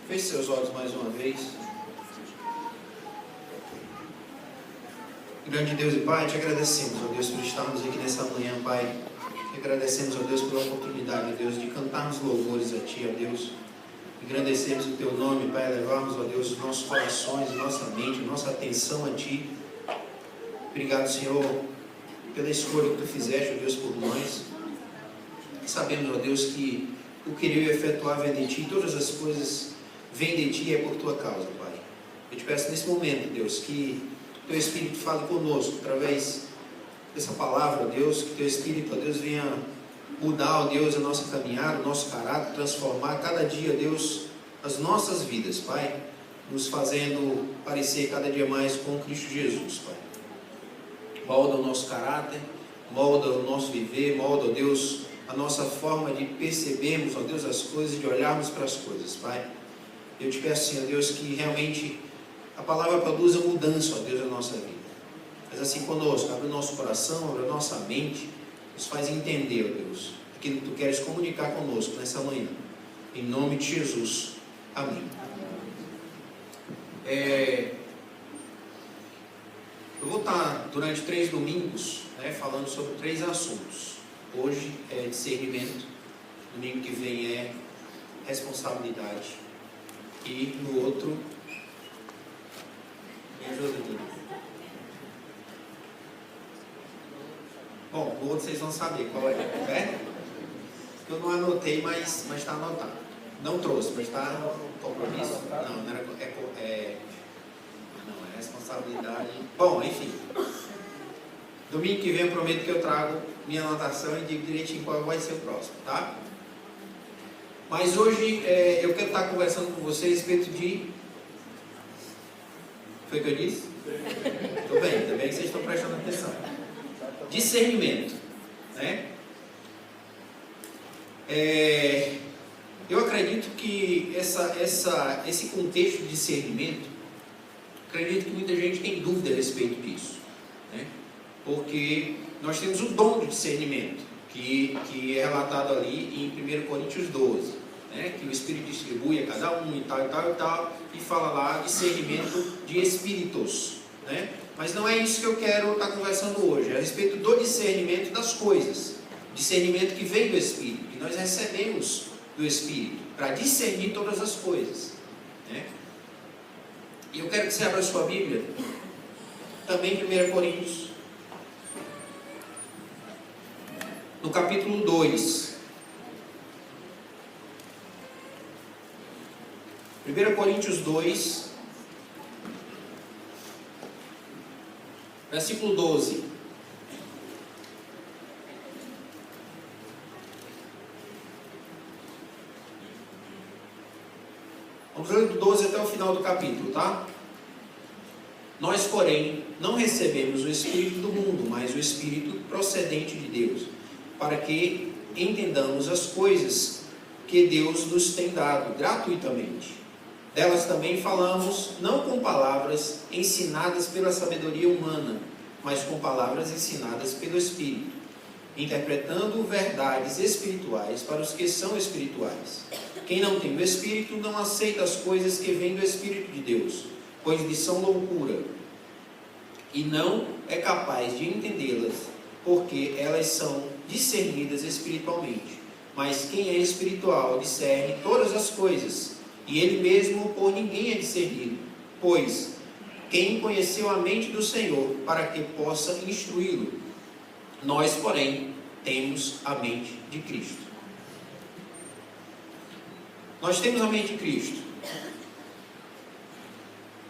Feche seus olhos mais uma vez. Grande Deus e Pai, te agradecemos, ó Deus, por estarmos aqui nessa manhã, Pai. Te agradecemos, ó Deus, pela oportunidade, ó Deus, de cantarmos louvores a Ti, ó Deus. Engrandecemos o Teu nome, Pai, levarmos, ó Deus, os nossos corações, nossa mente, nossa atenção a Ti. Obrigado, Senhor, pela escolha que Tu fizeste, ó Deus, por nós. Sabemos, ó Deus, que o querer e efetuar vem de Ti, todas as coisas vêm de Ti e é por Tua causa, Pai. Eu te peço nesse momento, Deus, que Teu Espírito fale conosco através dessa palavra, ó Deus, que Teu Espírito, ó Deus, venha mudar, ó Deus, a nossa caminhada, o nosso caráter, transformar cada dia, ó Deus, as nossas vidas, Pai, nos fazendo parecer cada dia mais com Cristo Jesus, Pai. Molda o nosso caráter, molda o nosso viver, molda, ó Deus, a nossa forma de percebermos, ó Deus, as coisas e de olharmos para as coisas, Pai. Eu te peço, Senhor Deus, que realmente a palavra produza mudança, ó Deus, na nossa vida. Mas assim conosco, abre o nosso coração, abre a nossa mente, nos faz entender, ó Deus, aquilo que Tu queres comunicar conosco nessa manhã. Em nome de Jesus. Amém. Eu vou estar durante 3 domingos, falando sobre 3 assuntos. Hoje é discernimento, domingo que vem é responsabilidade e no outro, me ajuda aqui. Bom, no outro vocês vão saber qual é, né? Eu não anotei, mas está anotado. Não trouxe, mas está no compromisso? Não era, não, é responsabilidade. Bom, enfim. Domingo que vem eu prometo que eu trago minha anotação e digo direitinho qual vai ser o próximo, tá? Mas hoje eu quero estar conversando com vocês a respeito de... Foi o que eu disse? Estou bem, ainda bem que vocês estão prestando atenção. Discernimento, né? Eu acredito que esse contexto de discernimento, acredito que muita gente tem dúvida a respeito disso, né? Porque nós temos o dom de discernimento, que é relatado ali em 1 Coríntios 12, né? Que o Espírito distribui a cada um e tal, e fala lá discernimento de espíritos, né? Mas não é isso que eu quero estar conversando hoje, é a respeito do discernimento das coisas, discernimento que vem do Espírito, que nós recebemos do Espírito, para discernir todas as coisas, né? E eu quero que você abra a sua Bíblia, também em 1 Coríntios, no capítulo 2. 1 Coríntios 2, versículo 12. Vamos ler do 12 até o final do capítulo, tá? Nós, porém, não recebemos o Espírito do mundo, mas o Espírito procedente de Deus, para que entendamos as coisas que Deus nos tem dado gratuitamente. Delas também falamos, não com palavras ensinadas pela sabedoria humana, mas com palavras ensinadas pelo Espírito, interpretando verdades espirituais para os que são espirituais. Quem não tem o Espírito não aceita as coisas que vêm do Espírito de Deus, pois lhes são loucura, e não é capaz de entendê-las, porque elas são discernidas espiritualmente. Mas quem é espiritual discerne todas as coisas, e ele mesmo por ninguém é discernido. Pois quem conheceu a mente do Senhor para que possa instruí-lo? Nós, porém, temos a mente de Cristo. Nós temos a mente de Cristo.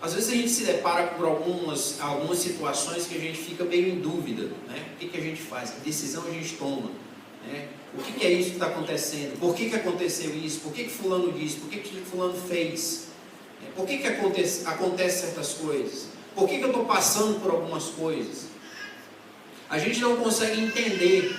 Às vezes a gente se depara por algumas situações que a gente fica meio em dúvida, né? O que a gente faz? Que decisão a gente toma? Né? O que é isso que está acontecendo? Por que aconteceu isso? Por que fulano disse? Por que fulano fez? Por que acontece certas coisas? Por que eu estou passando por algumas coisas? A gente não consegue entender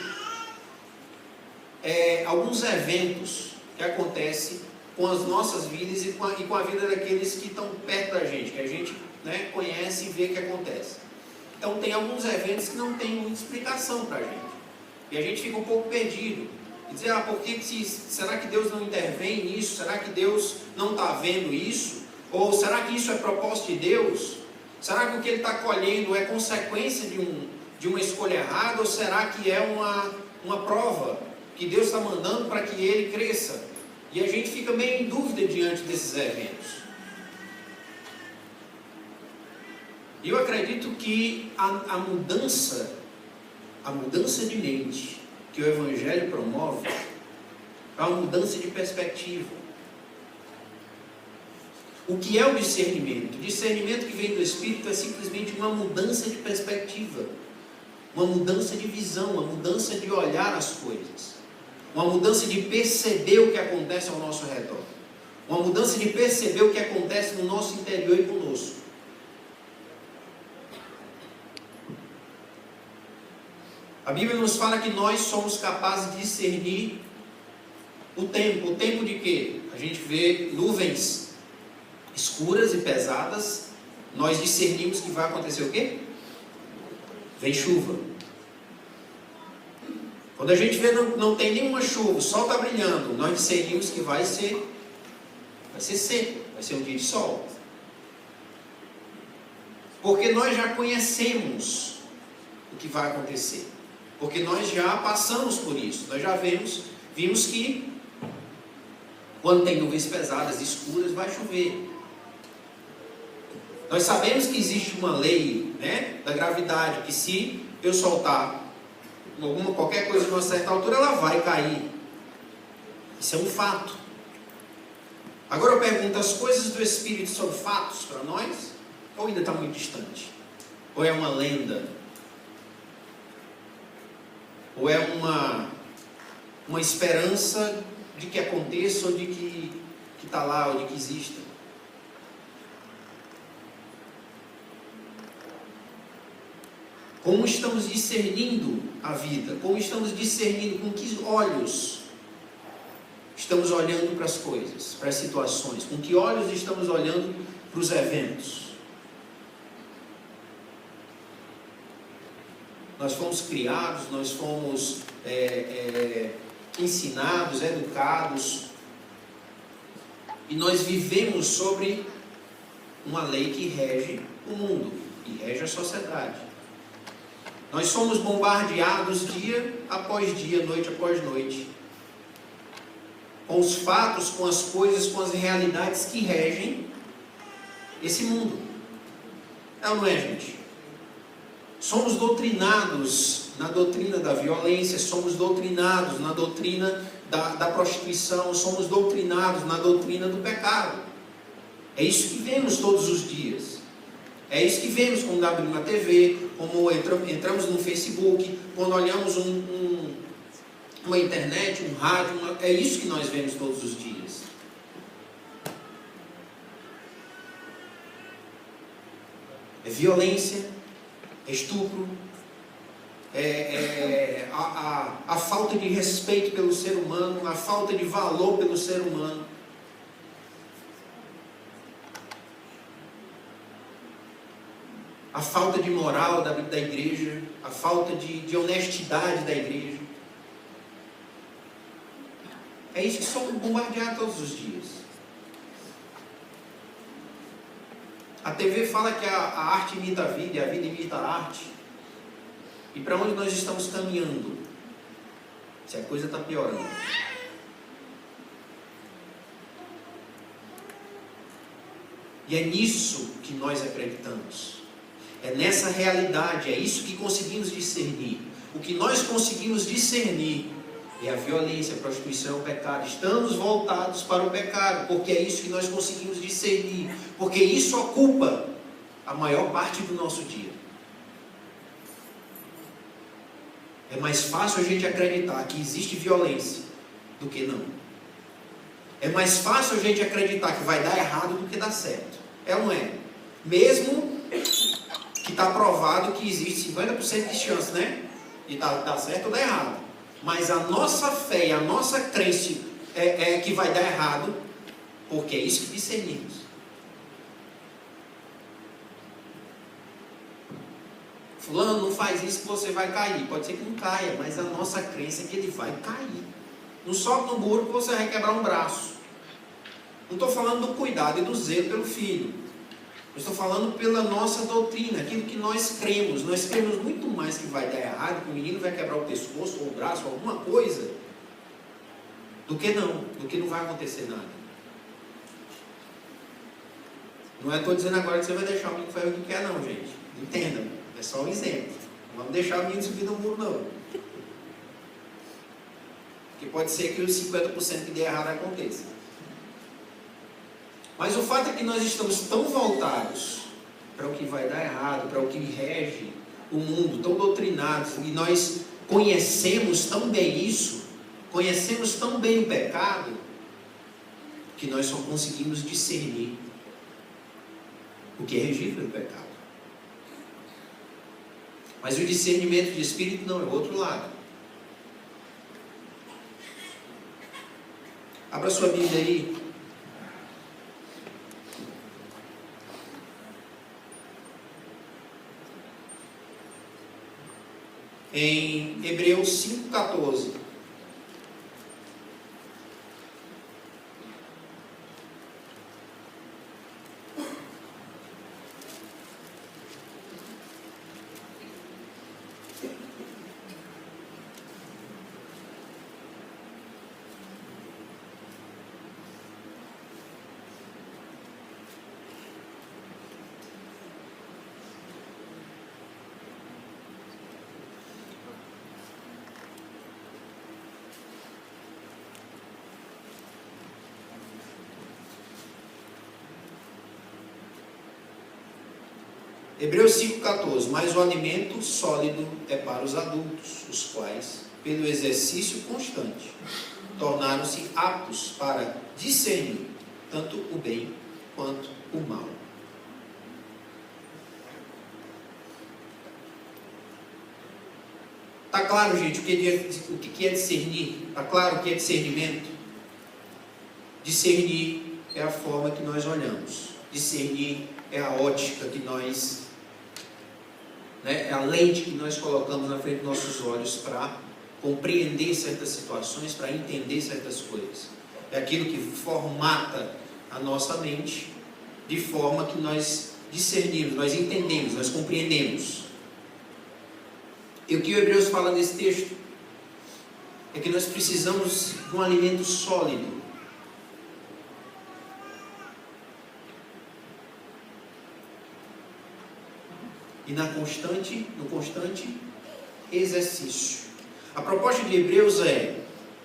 alguns eventos que acontecem com as nossas vidas e com a vida daqueles que estão perto da gente, que a gente, né, conhece e vê que acontece. Então tem alguns eventos que não tem muita explicação para a gente. E a gente fica um pouco perdido. E dizer, será que Deus não intervém nisso? Será que Deus não está vendo isso? Ou será que isso é propósito de Deus? Será que o que ele está colhendo é consequência de uma escolha errada? Ou será que é uma prova que Deus está mandando para que ele cresça? E a gente fica meio em dúvida diante desses eventos. E eu acredito que a mudança de mente que o Evangelho promove é uma mudança de perspectiva. O que é o discernimento? O discernimento que vem do Espírito é simplesmente uma mudança de perspectiva, uma mudança de visão, uma mudança de olhar as coisas, uma mudança de perceber o que acontece ao nosso redor, uma mudança de perceber o que acontece no nosso interior e conosco. A Bíblia nos fala que nós somos capazes de discernir o tempo. O tempo de quê? A gente vê nuvens escuras e pesadas, nós discernimos que vai acontecer o quê? Vem chuva. Quando a gente vê não tem nenhuma chuva, o sol está brilhando, nós discernimos que vai ser seco, vai ser um dia de sol. Porque nós já conhecemos o que vai acontecer. Porque nós já passamos por isso. Nós já vimos que quando tem nuvens pesadas, escuras, vai chover. Nós sabemos que existe uma lei, né, da gravidade, que se eu soltar qualquer coisa de uma certa altura, ela vai cair. Isso é um fato. Agora eu pergunto, as coisas do Espírito são fatos para nós? Ou ainda está muito distante? Ou é uma lenda? Ou é uma esperança de que aconteça, ou de que está lá, ou de que exista? Como estamos discernindo a vida? Como estamos discernindo? Com que olhos estamos olhando para as coisas, para as situações? Com que olhos estamos olhando para os eventos? Nós fomos criados, nós fomos ensinados, educados, e nós vivemos sobre uma lei que rege o mundo, e rege a sociedade. Nós somos bombardeados dia após dia, noite após noite, com os fatos, com as coisas, com as realidades que regem esse mundo. É ou não é, gente? Somos doutrinados na doutrina da violência, somos doutrinados na doutrina da prostituição, somos doutrinados na doutrina do pecado. É isso que vemos todos os dias. É isso que vemos quando abrimos a TV, como entramos no Facebook, quando olhamos uma internet, um rádio, é isso que nós vemos todos os dias. É violência, é estupro, a falta de respeito pelo ser humano, a falta de valor pelo ser humano. A falta de moral da igreja, a falta de honestidade da igreja. É isso que somos bombardeados todos os dias. A TV fala que a arte imita a vida e a vida imita a arte. E para onde nós estamos caminhando? Se a coisa está piorando. E é nisso que nós acreditamos. É nessa realidade, é isso que conseguimos discernir. O que nós conseguimos discernir é a violência, a prostituição, o pecado. Estamos voltados para o pecado, porque é isso que nós conseguimos discernir. Porque isso ocupa a maior parte do nosso dia. É mais fácil a gente acreditar que existe violência do que não. É mais fácil a gente acreditar que vai dar errado do que dar certo. É ou não é? Mesmo que está provado que existe 50% de chance, né? De dar certo ou dar errado. Mas a nossa fé, a nossa crença é que vai dar errado, porque é isso que discernimos. Fulano, não faz isso que você vai cair. Pode ser que não caia, mas a nossa crença é que ele vai cair. Não sobe no muro que você vai quebrar um braço. Não estou falando do cuidado e do zelo pelo filho. Eu estou falando pela nossa doutrina, aquilo que nós cremos. Nós cremos muito mais que vai dar errado, que o menino vai quebrar o pescoço ou o braço, alguma coisa, do que não vai acontecer nada. Não estou dizendo agora que você vai deixar o menino fazer o que quer, não, gente. Entendam, é só um exemplo. Não vamos deixar o menino subir no muro, não. Porque pode ser que os 50% que der errado aconteça. Mas o fato é que nós estamos tão voltados para o que vai dar errado, para o que rege o mundo, tão doutrinados, e nós conhecemos tão bem isso, conhecemos tão bem o pecado, que nós só conseguimos discernir o que é regido pelo pecado. Mas o discernimento de espírito não, é o outro lado. Abra sua Bíblia aí. Em Hebreus 5,14. Hebreus 5,14. Mas o alimento sólido é para os adultos, os quais, pelo exercício constante, tornaram-se aptos para discernir tanto o bem quanto o mal. Está claro, gente, o que é discernir? Está claro o que é discernimento? Discernir é a forma que nós olhamos. Discernir é a ótica que nós, é a lente que nós colocamos na frente dos nossos olhos para compreender certas situações, para entender certas coisas. É aquilo que formata a nossa mente de forma que nós discernimos, nós entendemos, nós compreendemos. E o que o Hebreus fala nesse texto é que nós precisamos de um alimento sólido. E no constante exercício. A proposta de Hebreus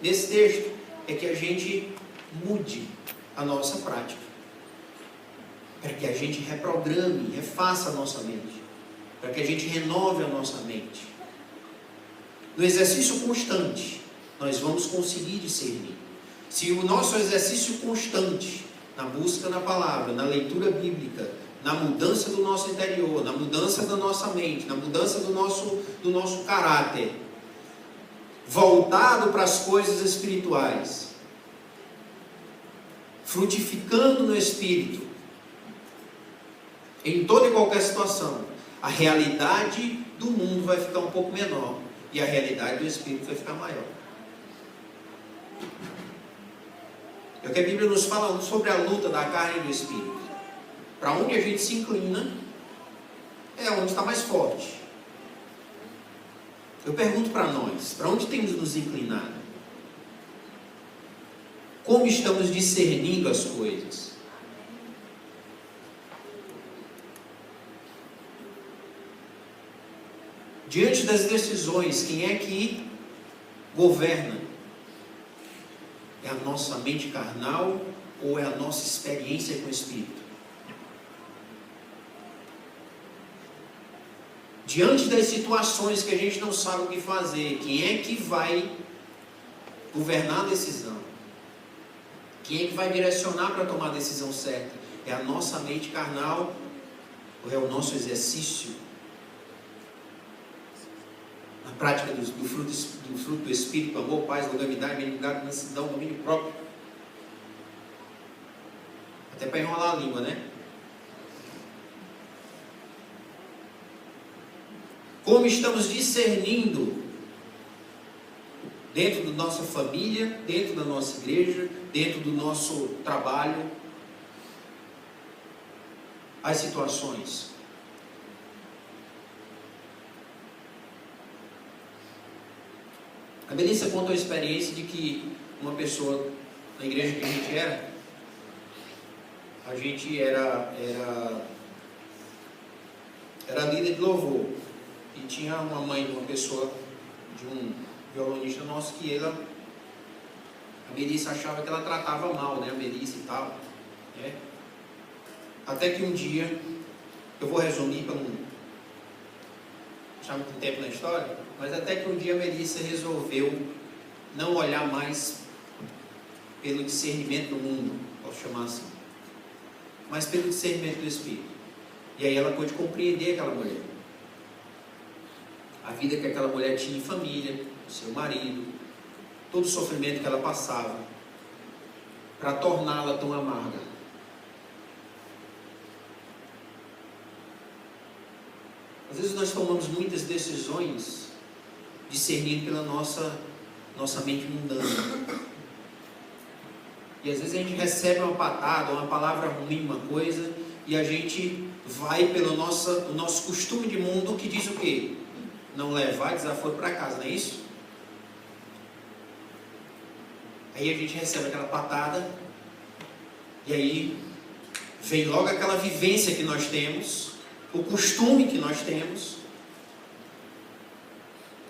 nesse texto, é que a gente mude a nossa prática. Para que a gente reprograme, refaça a nossa mente. Para que a gente renove a nossa mente. No exercício constante, nós vamos conseguir discernir. Se o nosso exercício constante, na busca na palavra, na leitura bíblica, na mudança do nosso interior, na mudança da nossa mente, na mudança do nosso caráter, voltado para as coisas espirituais, frutificando no Espírito, em toda e qualquer situação, a realidade do mundo vai ficar um pouco menor e a realidade do Espírito vai ficar maior. É o que a Bíblia nos fala sobre a luta da carne e do Espírito. Para onde a gente se inclina é onde está mais forte. Eu pergunto para nós, para onde temos nos inclinado? Como estamos discernindo as coisas? Diante das decisões, quem é que governa? É a nossa mente carnal ou é a nossa experiência com o Espírito? Diante das situações que a gente não sabe o que fazer, quem é que vai governar a decisão? Quem é que vai direcionar para tomar a decisão certa? É a nossa mente carnal ou é o nosso exercício? Na prática do fruto do Espírito, amor, paz, longanimidade, benignidade, mansidão, domínio próprio. Até para enrolar a língua, né? Como estamos discernindo dentro da nossa família, dentro da nossa igreja, dentro do nosso trabalho, as situações. A Melissa contou a experiência de que uma pessoa na igreja que a gente era líder de louvor, e tinha uma mãe de uma pessoa, de um violonista nosso, que a Melissa achava que ela tratava mal, né, a Melissa e tal, né? Até que um dia, eu vou resumir para não deixar muito tempo na história, mas até que um dia a Melissa resolveu não olhar mais pelo discernimento do mundo, posso chamar assim, mas pelo discernimento do Espírito. E aí ela pôde compreender aquela mulher, a vida que aquela mulher tinha em família, o seu marido, todo o sofrimento que ela passava, para torná-la tão amarga. Às vezes nós tomamos muitas decisões discernindo pela nossa mente mundana. E às vezes a gente recebe uma patada, uma palavra ruim, uma coisa, e a gente vai pelo o nosso costume de mundo, que diz o quê? Não levar desaforo para casa, não é isso? Aí a gente recebe aquela patada, e aí vem logo aquela vivência que nós temos, o costume que nós temos,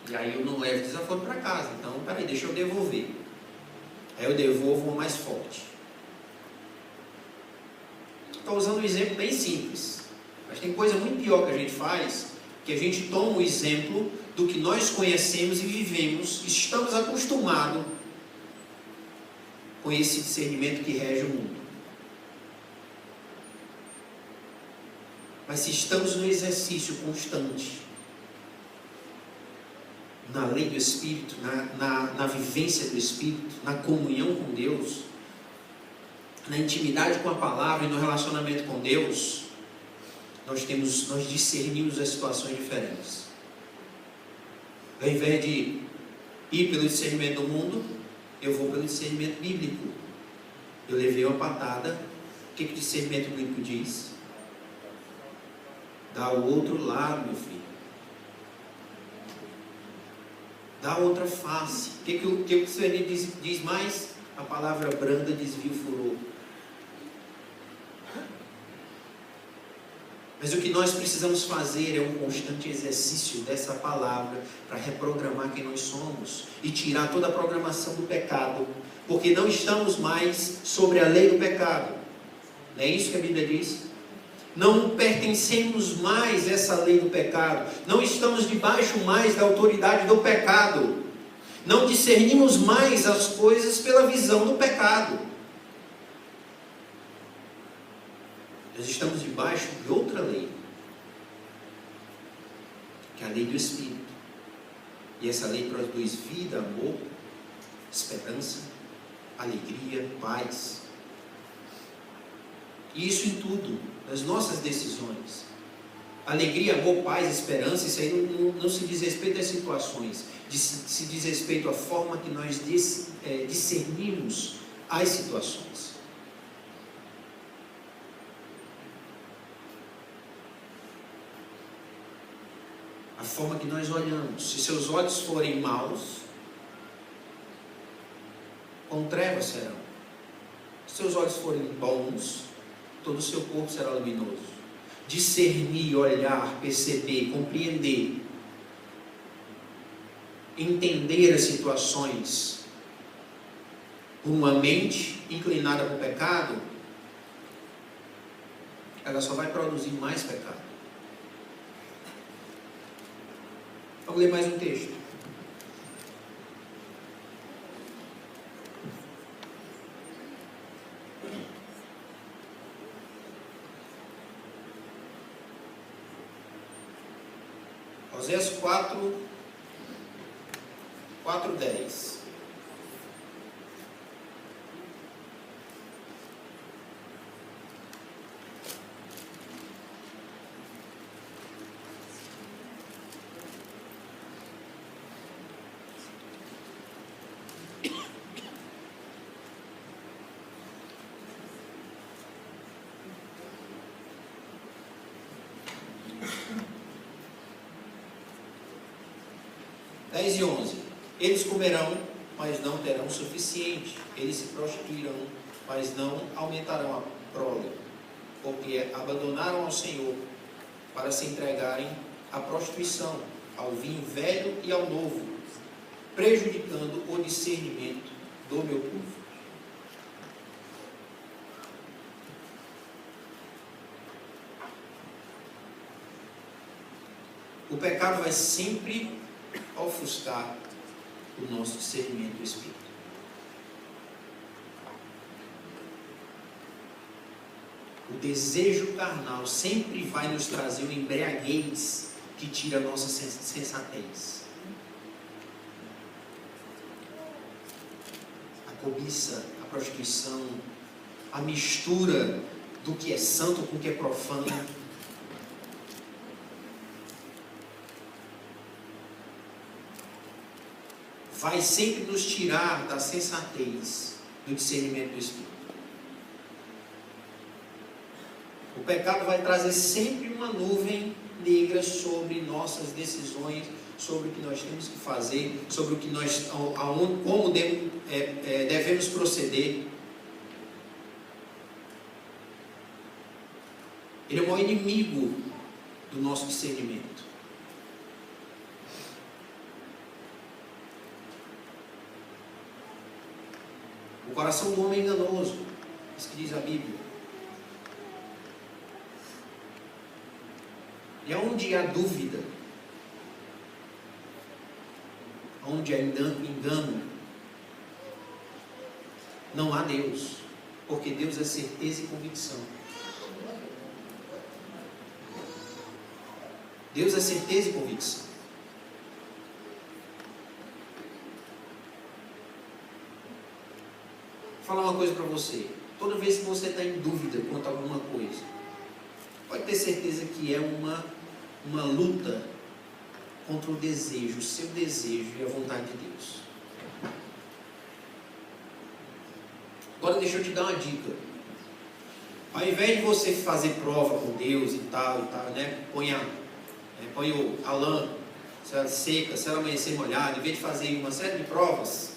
e aí eu não levo desaforo para casa. Então, peraí, deixa eu devolver. Aí eu devolvo uma mais forte. Estou usando um exemplo bem simples, mas tem coisa muito pior que a gente faz, que a gente toma o exemplo do que nós conhecemos e vivemos, estamos acostumados com esse discernimento que rege o mundo. Mas se estamos no exercício constante, na lei do Espírito, na vivência do Espírito, na comunhão com Deus, na intimidade com a palavra e no relacionamento com Deus, nós discernimos as situações diferentes. Ao invés de ir pelo discernimento do mundo, eu vou pelo discernimento bíblico. Eu levei uma patada. O que o discernimento bíblico diz? Dá o outro lado, meu filho. Dá outra face. O que o discernimento diz mais? A palavra branda desvia o furor. Mas o que nós precisamos fazer é um constante exercício dessa palavra para reprogramar quem nós somos e tirar toda a programação do pecado, porque não estamos mais sobre a lei do pecado. Não é isso que a Bíblia diz? Não pertencemos mais a essa lei do pecado, não estamos debaixo mais da autoridade do pecado, não discernimos mais as coisas pela visão do pecado. Nós estamos debaixo de outra lei, que é a lei do Espírito. E essa lei produz vida, amor, esperança, alegria, paz. E isso em tudo, nas nossas decisões. Alegria, amor, paz, esperança, isso aí não se diz respeito às situações, se diz respeito à forma que nós discernimos as situações. A forma que nós olhamos. Se seus olhos forem maus, com trevas serão. Se seus olhos forem bons, todo o seu corpo será luminoso. Discernir, olhar, perceber, compreender, entender as situações com uma mente inclinada para o pecado, ela só vai produzir mais pecado. Vamos ler mais um texto. Oséias 4:10. 10 e 11. Eles comerão, mas não terão o suficiente. Eles se prostituirão, mas não aumentarão a prole, porque abandonaram ao Senhor para se entregarem à prostituição, ao vinho velho e ao novo, prejudicando o discernimento do meu povo. O pecado vai sempre ofuscar o nosso discernimento do Espírito. O desejo carnal sempre vai nos trazer uma embriaguez que tira a nossa sensatez. A cobiça, a prostituição, a mistura do que é santo com o que é profano. Vai sempre nos tirar da sensatez, do discernimento do Espírito. O pecado vai trazer sempre uma nuvem negra sobre nossas decisões, sobre o que nós temos que fazer, sobre o que nós, como devemos proceder. Ele é o maior inimigo do nosso discernimento. O coração do homem é enganoso, isso que diz a Bíblia. E onde há dúvida, onde há engano, não há Deus, porque Deus é certeza e convicção. Deus é certeza e convicção. Vou falar uma coisa para você. Toda vez que você está em dúvida quanto a alguma coisa, pode ter certeza que é uma luta contra o desejo, o seu desejo e a vontade de Deus. Agora deixa eu te dar uma dica. Ao invés de você fazer prova com Deus e tal, né? Põe a lã, se ela seca, se ela amanhecer molhada, em vez de fazer uma série de provas,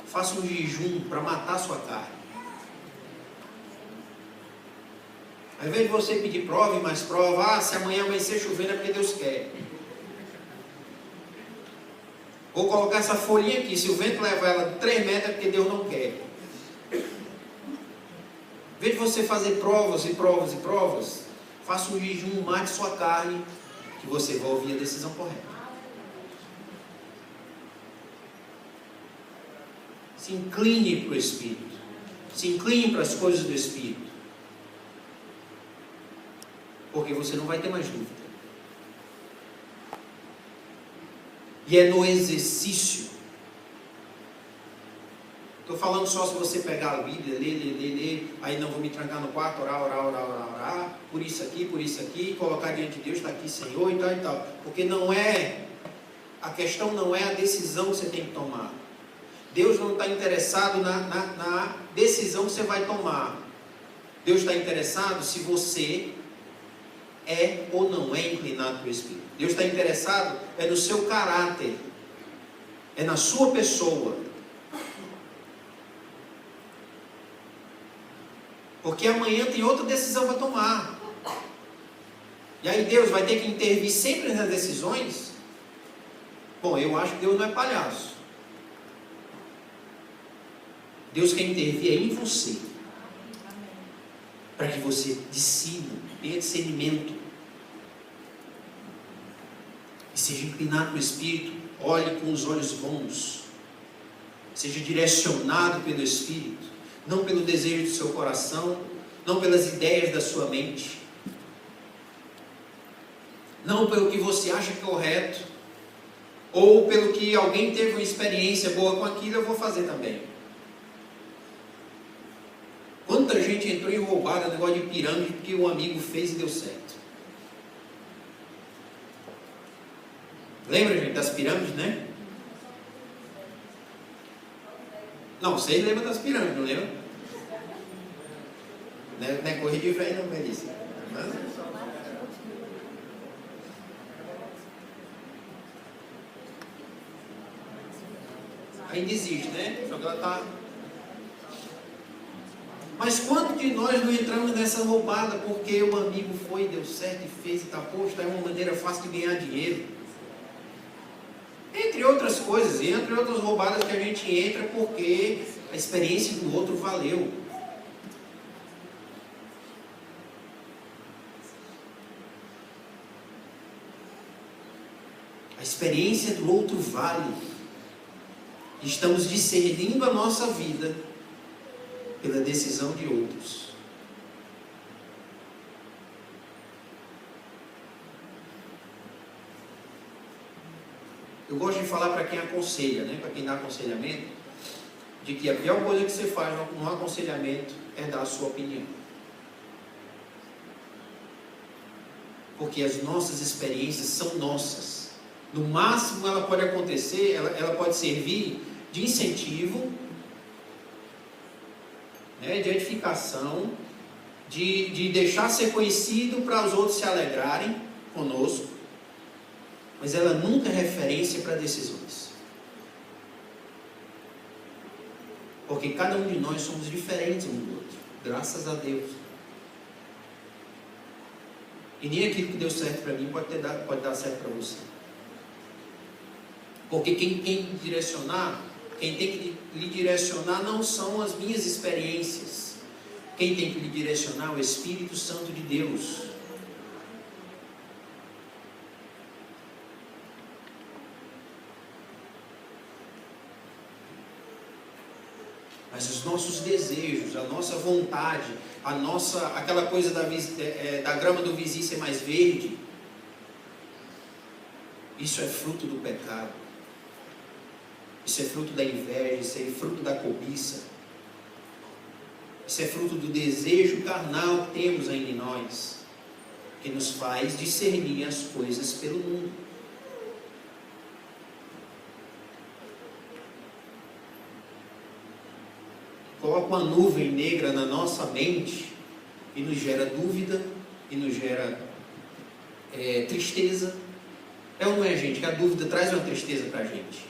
faça um jejum para matar a sua carne. Ao invés de você pedir prova e mais prova, se amanhã amanhecer chovendo é porque Deus quer. Vou colocar essa folhinha aqui, se o vento levar ela 3 metros é porque Deus não quer. Em vez de você fazer provas e provas e provas, faça um jejum, mate sua carne, que você vai ouvir a decisão correta. Se incline para o Espírito. Se incline para as coisas do Espírito. Porque você não vai ter mais dúvida. E é no exercício. Estou falando só se você pegar a Bíblia, ler, aí não vou me trancar no quarto, orar, por isso aqui, colocar diante de Deus, está aqui, Senhor, e tal. Porque a questão não é a decisão que você tem que tomar. Deus não está interessado na decisão que você vai tomar. Deus está interessado se você é ou não é inclinado para o Espírito. Deus está interessado no seu caráter, é na sua pessoa. Porque amanhã tem outra decisão para tomar. E aí Deus vai ter que intervir sempre nas decisões? Bom, eu acho que Deus não é palhaço. Deus quer intervir em você. Para que você decida, tenha discernimento. E seja inclinado para o Espírito, olhe com os olhos bons. Seja direcionado pelo Espírito, não pelo desejo do seu coração, não pelas ideias da sua mente, não pelo que você acha correto, ou pelo que alguém teve uma experiência boa com aquilo, eu vou fazer também. Quanta gente entrou em roubada, negócio de pirâmide, porque o amigo fez e deu certo. Lembra, gente, das pirâmides, né? Não, vocês lembram das pirâmides, não lembram? Não é correr de velho, não, Melissa. ainda existe, né? Só que ela está... Mas quanto de nós não entramos nessa roubada porque o amigo foi, deu certo e fez e está posto, é uma maneira fácil de ganhar dinheiro? Entre outras coisas, e entre outras roubadas que a gente entra porque a experiência do outro valeu. A experiência do outro vale. Estamos discernindo a nossa vida pela decisão de outros. Eu gosto de falar para quem aconselha, né? Para quem dá aconselhamento, de que a pior coisa que você faz no aconselhamento é dar a sua opinião. Porque as nossas experiências são nossas. No máximo ela pode acontecer, ela pode servir de incentivo, né, de edificação, de deixar ser conhecido para os outros se alegrarem conosco, mas ela nunca é referência para decisões. Porque cada um de nós somos diferentes um do outro, graças a Deus. E nem aquilo que deu certo para mim pode dar certo para você. Porque quem tem que lhe direcionar não são as minhas experiências. Quem tem que lhe direcionar é o Espírito Santo de Deus. Mas os nossos desejos, a nossa vontade, aquela coisa da grama do vizinho ser mais verde, isso é fruto do pecado. Isso é fruto da inveja, isso é fruto da cobiça. Isso é fruto do desejo carnal que temos ainda em nós, que nos faz discernir as coisas pelo mundo. Coloca uma nuvem negra na nossa mente e nos gera dúvida, e nos gera tristeza. É ou não é, gente? Que a dúvida traz uma tristeza para a gente.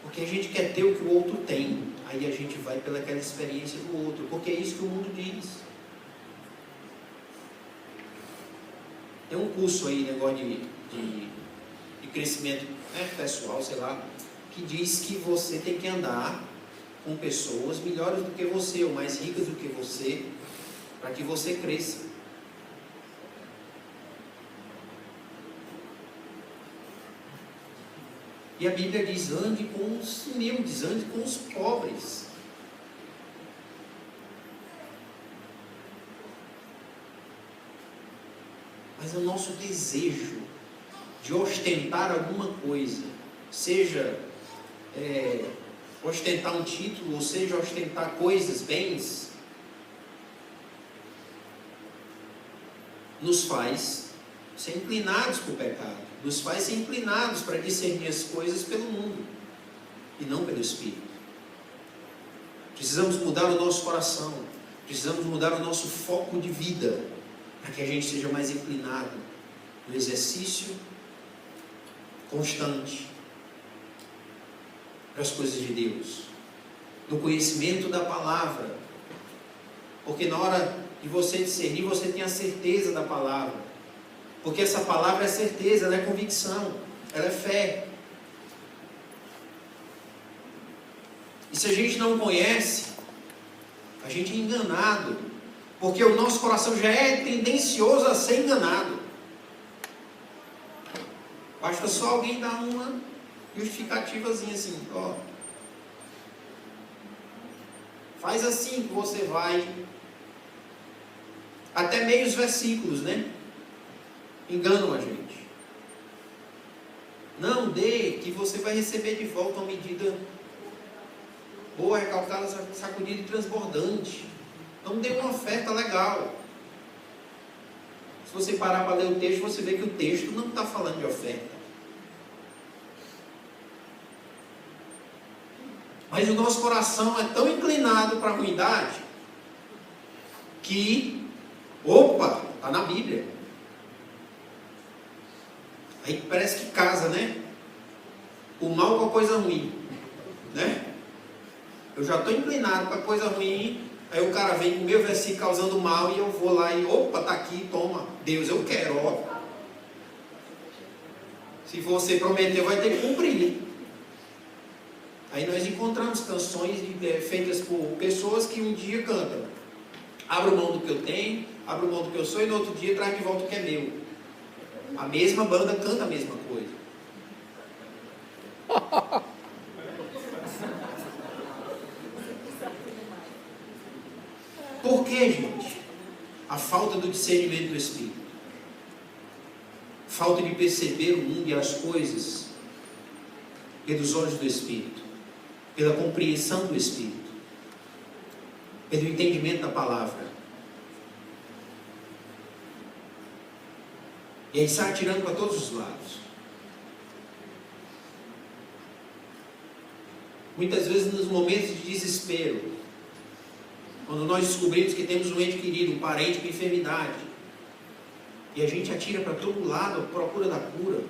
Porque a gente quer ter o que o outro tem. Aí a gente vai pelaquela experiência do outro. Porque é isso que o mundo diz. Tem um curso aí, negócio de crescimento, né, pessoal, sei lá, que diz que você tem que andar com pessoas melhores do que você, ou mais ricas do que você, para que você cresça. E a Bíblia diz: ande com os humildes, ande com os pobres. Mas o nosso desejo de ostentar alguma coisa, seja ostentar um título, ou seja ostentar coisas, bens, nos faz ser inclinados para o pecado, nos faz ser inclinados para discernir as coisas pelo mundo e não pelo Espírito. Precisamos mudar o nosso coração, precisamos mudar o nosso foco de vida, para que a gente seja mais inclinado no exercício constante para as coisas de Deus, no conhecimento da palavra, porque na hora de você discernir, você tem a certeza da palavra, porque essa palavra é certeza, ela é convicção, ela é fé. E se a gente não conhece, a gente é enganado, porque o nosso coração já é tendencioso a ser enganado. Basta só alguém dar uma justificativazinha assim, ó, faz assim que você vai. Até meios versículos, né? Enganam a gente. Não dê, que você vai receber de volta uma medida boa, recalcada, sacudida e transbordante. Não dê uma oferta legal. Se você parar para ler o texto, você vê que o texto não está falando de oferta. Mas o nosso coração é tão inclinado para a ruindade que, opa, está na Bíblia. Aí parece que casa, né? O mal com a coisa ruim, né? Eu já estou inclinado para a coisa ruim, aí o cara vem com o meu versículo causando mal e eu vou lá e, opa, tá aqui, toma. Deus, eu quero, ó. Se você prometeu, vai ter que cumprir. Aí nós encontramos canções feitas por pessoas que um dia cantam. Abro mão do que eu tenho, abro mão do que eu sou e no outro dia traz de volta o que é meu. A mesma banda canta a mesma coisa. Por que, gente? A falta do discernimento do Espírito. Falta de perceber o mundo e as coisas pelos olhos do Espírito. Pela compreensão do Espírito. Pelo entendimento da palavra. E aí sai atirando para todos os lados. Muitas vezes nos momentos de desespero, quando nós descobrimos que temos um ente querido, um parente com enfermidade, e a gente atira para todo lado à procura da cura.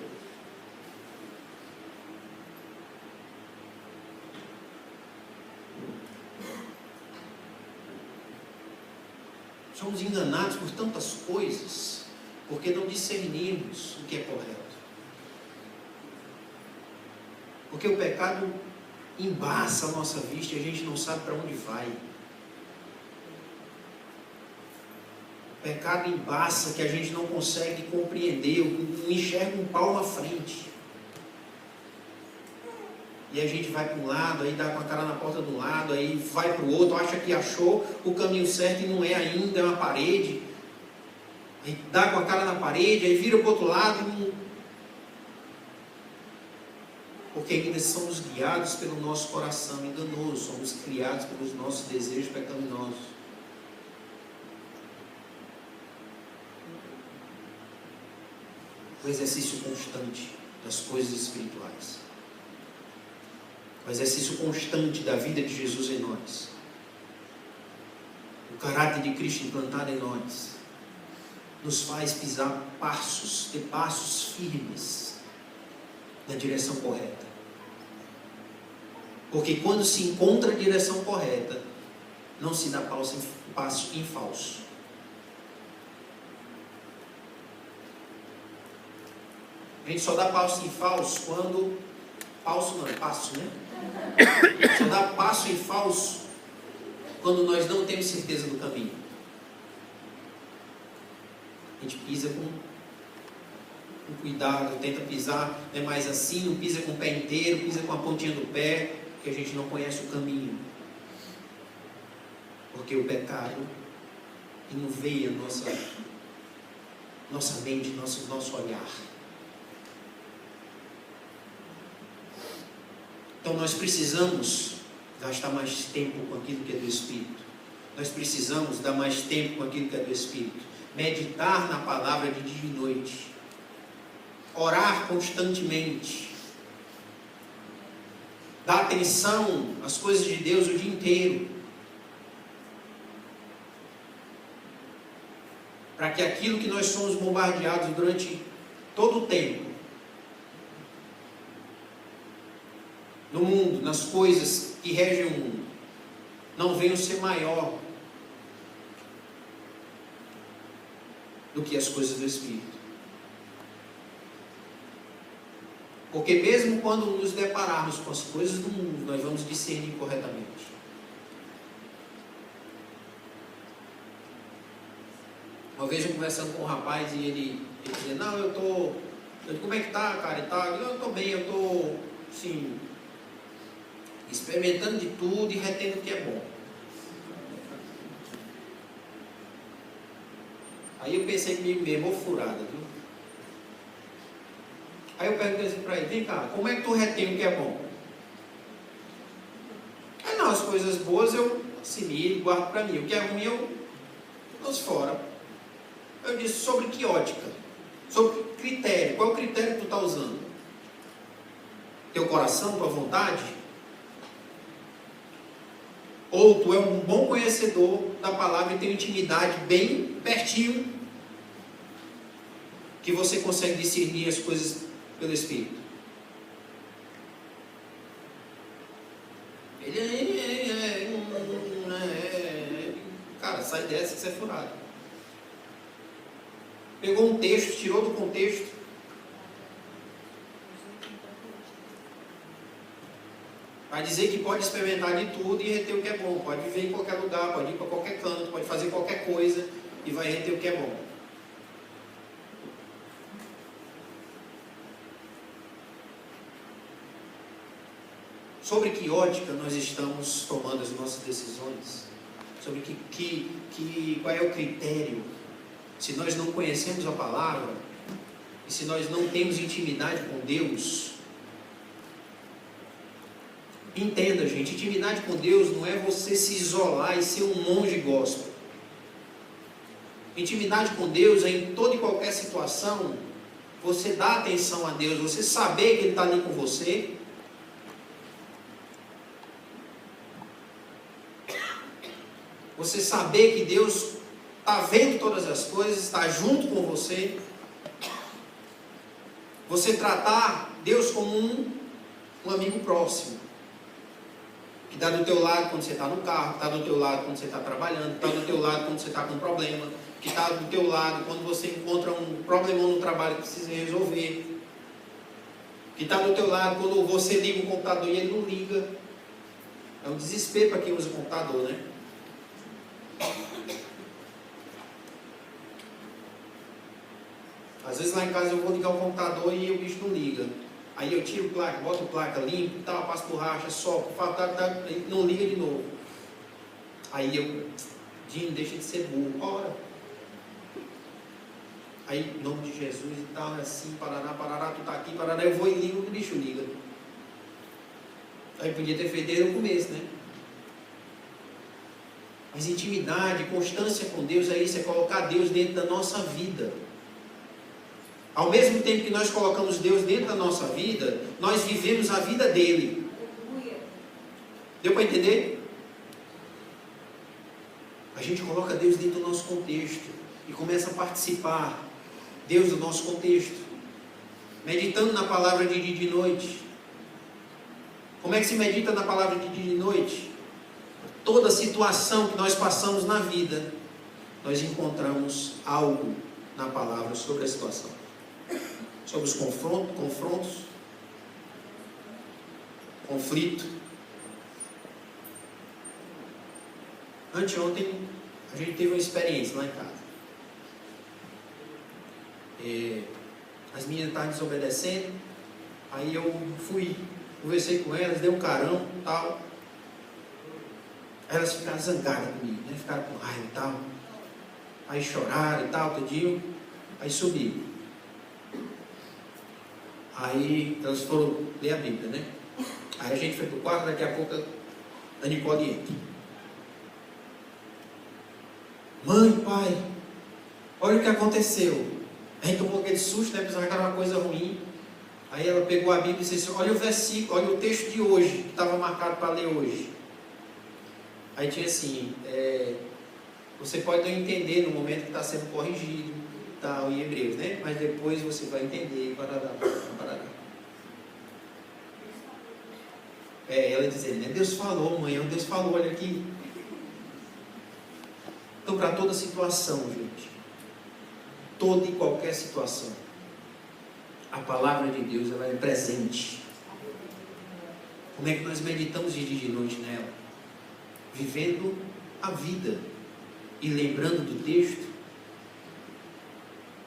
Somos enganados por tantas coisas, porque não discernimos o que é correto. Porque o pecado embaça a nossa vista e a gente não sabe para onde vai. O pecado embaça que a gente não consegue compreender, não enxerga um palmo à frente. E a gente vai para um lado, aí dá com a cara na porta de um lado, aí vai para o outro, acha que achou o caminho certo e não é ainda, é uma parede. Aí dá com a cara na parede, aí vira para o outro lado e não... Porque ainda somos guiados pelo nosso coração enganoso, somos criados pelos nossos desejos pecaminosos. O exercício constante das coisas espirituais. O exercício constante da vida de Jesus em nós. O caráter de Cristo implantado em nós. Nos faz pisar passos, ter passos firmes na direção correta. Porque quando se encontra a direção correta, não se dá passo em falso. A gente só dá passo em falso quando... Falso não, é passo, né? Só dá passo em falso quando nós não temos certeza do caminho. A gente pisa com cuidado, tenta pisar, é mais assim, não pisa com o pé inteiro, pisa com a pontinha do pé, porque a gente não conhece o caminho. Porque o pecado ennuveia nossa mente, nosso olhar. Então nós precisamos gastar mais tempo com aquilo que é do Espírito. Nós precisamos dar mais tempo com aquilo que é do Espírito. Meditar na palavra de dia e noite. Orar constantemente. Dar atenção às coisas de Deus o dia inteiro. Para que aquilo que nós somos bombardeados durante todo o tempo, no mundo, nas coisas que regem o mundo, não venham ser maior do que as coisas do Espírito. Porque mesmo quando nos depararmos com as coisas do mundo, nós vamos discernir corretamente. Uma vez eu conversando com um rapaz e ele dizia, não, como é que tá, cara, e tal? Eu estou bem, eu estou, assim, experimentando de tudo e retendo o que é bom. Aí eu pensei comigo mesmo, furada, viu? Aí eu perguntei assim para ele, vem cá, como é que tu retém o que é bom? Não, as coisas boas eu assimilo, guardo para mim, o que é ruim eu lanço fora. Eu disse, sobre que ótica? Sobre critério, qual é o critério que tu está usando? Teu coração, tua vontade? Ou tu é um bom conhecedor da palavra e tem intimidade bem pertinho, que você consegue discernir as coisas pelo Espírito? Cara, sai dessa que você é furado. Pegou um texto, tirou do contexto. Vai dizer que pode experimentar de tudo e reter o que é bom. Pode viver em qualquer lugar, pode ir para qualquer canto, pode fazer qualquer coisa e vai reter o que é bom. Sobre que ótica nós estamos tomando as nossas decisões? Sobre qual é o critério? Se nós não conhecemos a palavra, e se nós não temos intimidade com Deus, entenda, gente, intimidade com Deus não é você se isolar e ser um monge gospel. Intimidade com Deus é em toda e qualquer situação, você dar atenção a Deus, você saber que Ele está ali com você. Você saber que Deus está vendo todas as coisas, está junto com você. Você tratar Deus como um amigo próximo. Que está do teu lado quando você está no carro, que está do teu lado quando você está trabalhando, que está do teu lado quando você está com um problema, que está do teu lado quando você encontra um problemão no trabalho que precisa resolver, que está do teu lado quando você liga o computador e ele não liga. É um desespero para quem usa o computador, né? Às vezes lá em casa eu vou ligar o computador e o bicho não liga. Aí eu tiro placa, boto placa, limpo, tal, passo borracha, sopro, não liga de novo. Aí eu, Dino, deixa de ser burro, ora. Aí, em nome de Jesus e tal, assim, parará, tu tá aqui, parará, eu vou e ligo, o bicho liga. Aí podia ter feito desde o começo, né? Mas intimidade, constância com Deus é isso, é colocar Deus dentro da nossa vida. Ao mesmo tempo que nós colocamos Deus dentro da nossa vida, nós vivemos a vida dele. Deu para entender? A gente coloca Deus dentro do nosso contexto e começa a participar Deus do nosso contexto, meditando na palavra de dia e de noite. Como é que se medita na palavra de dia e de noite? Toda situação que nós passamos na vida, nós encontramos algo na palavra sobre a situação. Sobre os confrontos, conflito. Anteontem, a gente teve uma experiência lá em casa. As meninas estavam desobedecendo, aí eu fui, conversei com elas, dei um carão e tal. Elas ficaram zangadas comigo, né? Ficaram com raiva e tal. Aí choraram e tal, tudinho. Aí subiram. Aí elas foram ler a Bíblia, né? Aí a gente foi pro quarto, daqui a pouco a Nicole entra. Mãe, pai, olha o que aconteceu. A gente tomou aquele susto, né? Pensava que era uma coisa ruim. Aí ela pegou a Bíblia e disse assim, olha o versículo, olha o texto de hoje, que estava marcado para ler hoje. Aí tinha assim, você pode não entender no momento que está sendo corrigido, tal, em Hebreus, né? Mas depois você vai entender, parará. Ela dizendo, né? Deus falou, mãe, Deus falou, olha aqui. Então, para toda situação, gente, toda e qualquer situação, a palavra de Deus, ela é presente. Como é que nós meditamos de dia e de noite nela? Vivendo a vida e lembrando do texto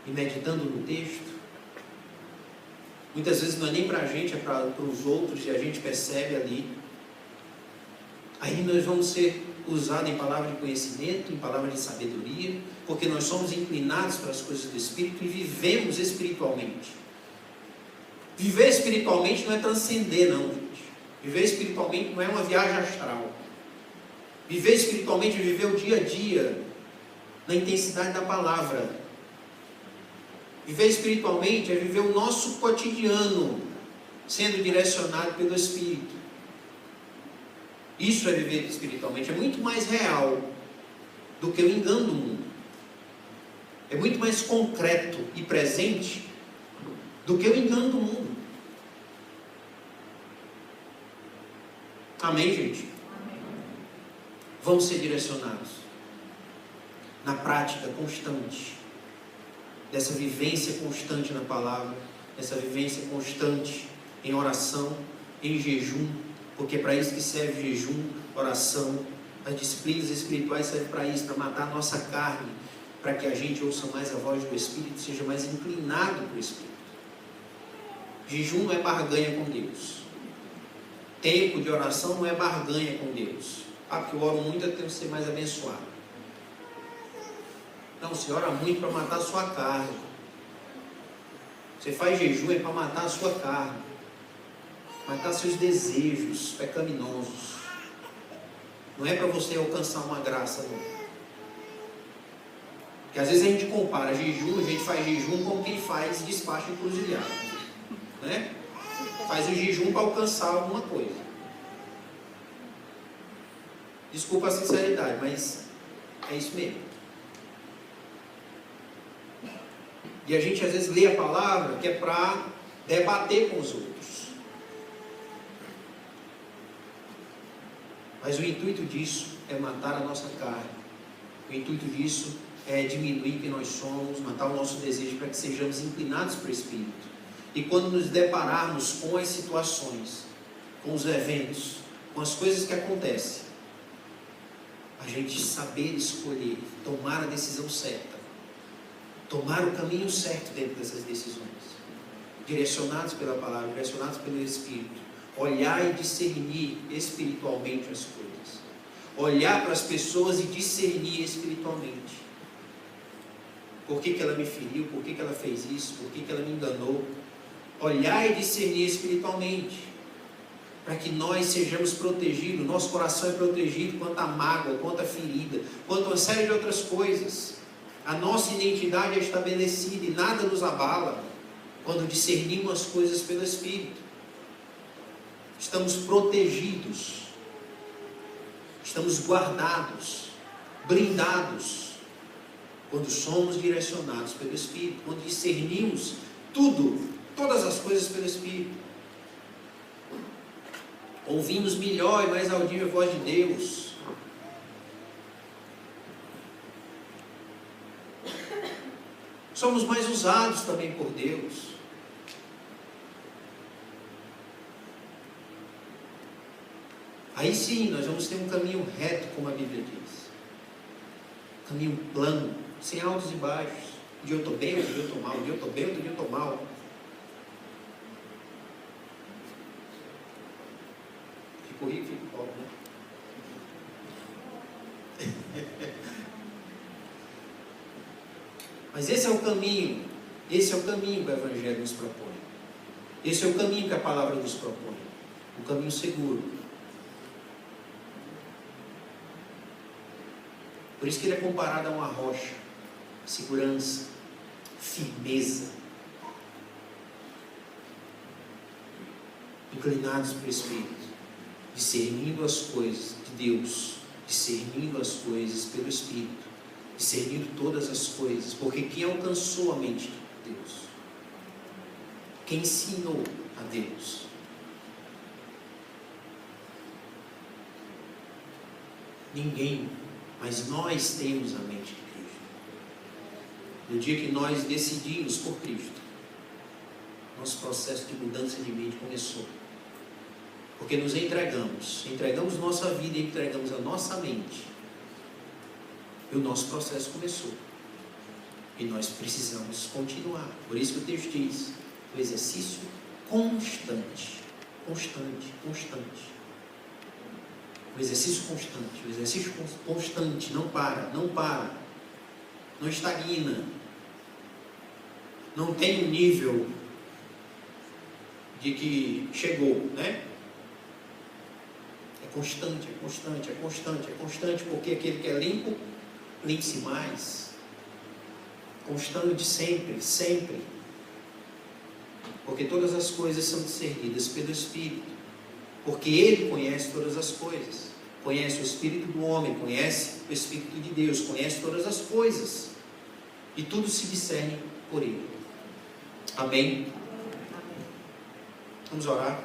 e meditando no texto. Muitas vezes não é nem para a gente, é para os outros, e a gente percebe ali. Aí nós vamos ser usados em palavra de conhecimento, em palavra de sabedoria, porque nós somos inclinados para as coisas do Espírito e vivemos espiritualmente. Viver espiritualmente não é transcender, não, gente. Viver espiritualmente não é uma viagem astral. Viver espiritualmente é viver o dia a dia, na intensidade da palavra. Viver espiritualmente é viver o nosso cotidiano, sendo direcionado pelo Espírito. Isso é viver espiritualmente, é muito mais real do que o engano do mundo. é muito mais concreto e presente do que o engano do mundo. Amém, gente? Amém. Vamos ser direcionados na prática constante, dessa vivência constante na palavra, dessa vivência constante em oração, em jejum, porque é para isso que serve jejum, oração. As disciplinas espirituais servem para isso, para matar a nossa carne, para que a gente ouça mais a voz do Espírito, seja mais inclinado para o Espírito. Jejum não é barganha com Deus. Tempo de oração não é barganha com Deus. Ah, porque eu oro muito, eu tenho que ser mais abençoado. Não, você ora muito para matar a sua carne. Você faz jejum é para matar a sua carne, matar seus desejos pecaminosos. Não é para você alcançar uma graça, não. Porque às vezes a gente compara jejum, a gente faz jejum com quem faz despacho encruzilhado, né? Faz o jejum para alcançar alguma coisa. Desculpa a sinceridade, mas é isso mesmo. E a gente às vezes lê a palavra que é para debater com os outros. Mas o intuito disso é matar a nossa carne. O intuito disso é diminuir quem nós somos, matar o nosso desejo para que sejamos inclinados para o Espírito. E quando nos depararmos com as situações, com os eventos, com as coisas que acontecem, a gente saber escolher, tomar a decisão certa, tomar o caminho certo dentro dessas decisões, direcionados pela palavra, direcionados pelo Espírito, olhar e discernir espiritualmente as coisas, olhar para as pessoas e discernir espiritualmente. Por que ela me feriu? Por que ela fez isso? Por que ela me enganou? Olhar e discernir espiritualmente, para que nós sejamos protegidos, nosso coração é protegido quanto à mágoa, quanto à ferida, quanto a uma série de outras coisas. A nossa identidade é estabelecida e nada nos abala quando discernimos as coisas pelo Espírito. Estamos protegidos, estamos guardados, blindados, quando somos direcionados pelo Espírito, quando discernimos todas as coisas pelo Espírito. Ouvimos melhor e mais audível a voz de Deus. Somos mais usados também por Deus. Aí sim, nós vamos ter um caminho reto, como a Bíblia diz. Caminho plano, sem altos e baixos. Um dia eu estou bem, outro dia eu estou mal. Um dia eu estou bem, outro dia eu estou mal. Fico rico, fico pobre, né? Mas esse é o caminho que o Evangelho nos propõe. Esse é o caminho que a palavra nos propõe. O caminho seguro. Por isso que ele é comparado a uma rocha. Segurança, firmeza. Inclinados para o Espírito. Discernindo as coisas de Deus. Discernindo as coisas pelo Espírito. Discernindo todas as coisas. Porque quem alcançou a mente de Deus? Quem ensinou a Deus? Ninguém. Mas nós temos a mente de Cristo. No dia que nós decidimos por Cristo, nosso processo de mudança de mente começou. Porque nos entregamos nossa vida e entregamos a nossa mente. E o nosso processo começou. E nós precisamos continuar. Por isso que o texto diz, o exercício constante. Constante, constante. O exercício constante, não para, não estagna, não tem um nível de que chegou, né? É constante, porque aquele que é limpo, limpe-se mais, constante sempre, porque todas as coisas são discernidas pelo Espírito. Porque Ele conhece todas as coisas. Conhece o espírito do homem, conhece o Espírito de Deus, conhece todas as coisas. e tudo se discerne por Ele. Amém? Vamos orar.